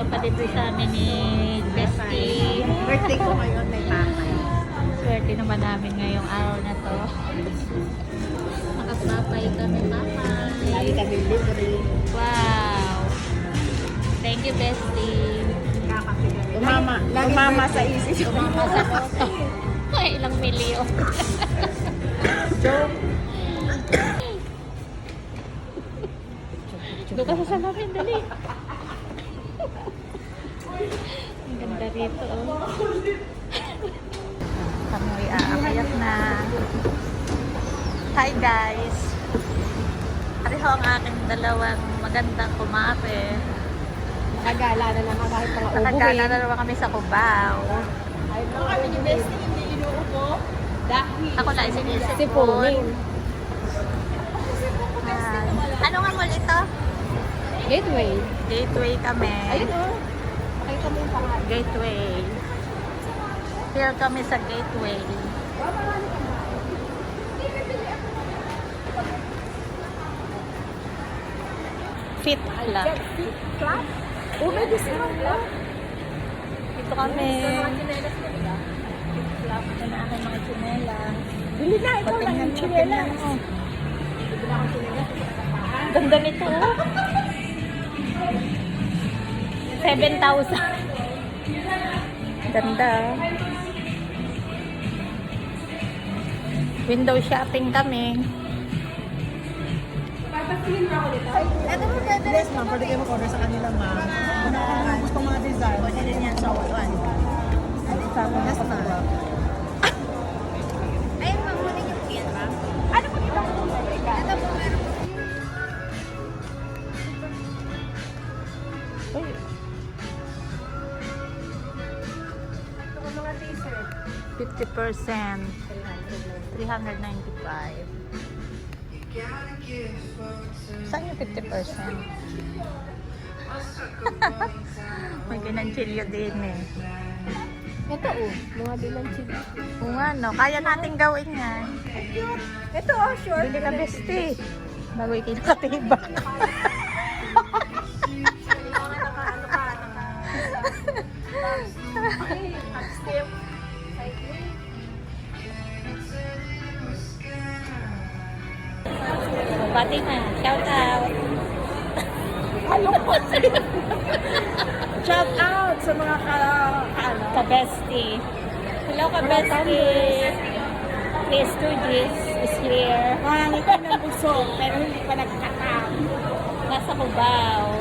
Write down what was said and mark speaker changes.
Speaker 1: Papalibre sa amin ni Bestie.
Speaker 2: Birthday ko ngayon, may tatay.
Speaker 1: Swerte naman namin ngayong araw na to. Nakapapay kami, papay.
Speaker 2: Lagi kami libre.
Speaker 1: Wow! Thank you, Bestie.
Speaker 2: Umama sa isip.
Speaker 1: Tumama sa koto. Ay, ilang milyon.
Speaker 2: Joke.
Speaker 1: Doon ka sa salamin, dali. Ang ganda rito, oh. Kami aakyat na. Hi, guys. Pareho ang aking dalawang magandang kumare.
Speaker 2: Nakagala na naman kahit mga ubuhin.
Speaker 1: Nakagala na naman kami sa Cubao.
Speaker 2: Kahit mga kami ni Bestie, hindi inuupo. Dahil
Speaker 1: Ako lang sinisip
Speaker 2: si Pauline.
Speaker 1: Ano nga mall ito?
Speaker 2: Gateway.
Speaker 1: Gateway kami.
Speaker 2: Ayun o. Nakita mo yung pangalan.
Speaker 1: Gateway. Here kami sa Gateway. Fit Club.
Speaker 2: Club? Oh, may discount club.
Speaker 1: Dito kami.
Speaker 2: chinelas mo, diba?
Speaker 1: Club na aking mga chinelas.
Speaker 2: Bili na, ikaw lang yung chinelas.
Speaker 1: mo.
Speaker 2: Bili na akong chinelas.
Speaker 1: Ganda nito, oh. 7,000. Ganda. Window shopping kami.
Speaker 2: Ito mo, yes, ma'am. Pwede kayo mag-order sa kanila, ma'am. Ano gusto mga design? Pwede rin yan sa uwan. Yes, ma'am.
Speaker 1: Ayun, ma'am, muna yung pin, ma'am.
Speaker 2: Ano po ito?
Speaker 1: Ito po, meron.
Speaker 2: Uy. Ito ko mga t-shirt.
Speaker 1: 50%. 395. Saan yung 50%? May ginanchilyo din eh.
Speaker 2: Ito mga bilang chili.
Speaker 1: Kung ano, kaya natin gawin yan.
Speaker 2: Ito short.
Speaker 1: Bili ka bestie. Bago ikinakatibak.
Speaker 2: Step.
Speaker 1: Bati na. Shout out.
Speaker 2: Shout out sa mga
Speaker 1: Ka bestie. Hello ka bestie. Chris Sturgis is here.
Speaker 2: Mga ngiti ng puso, pero hindi pa nagkakam.
Speaker 1: Nasa Cubao.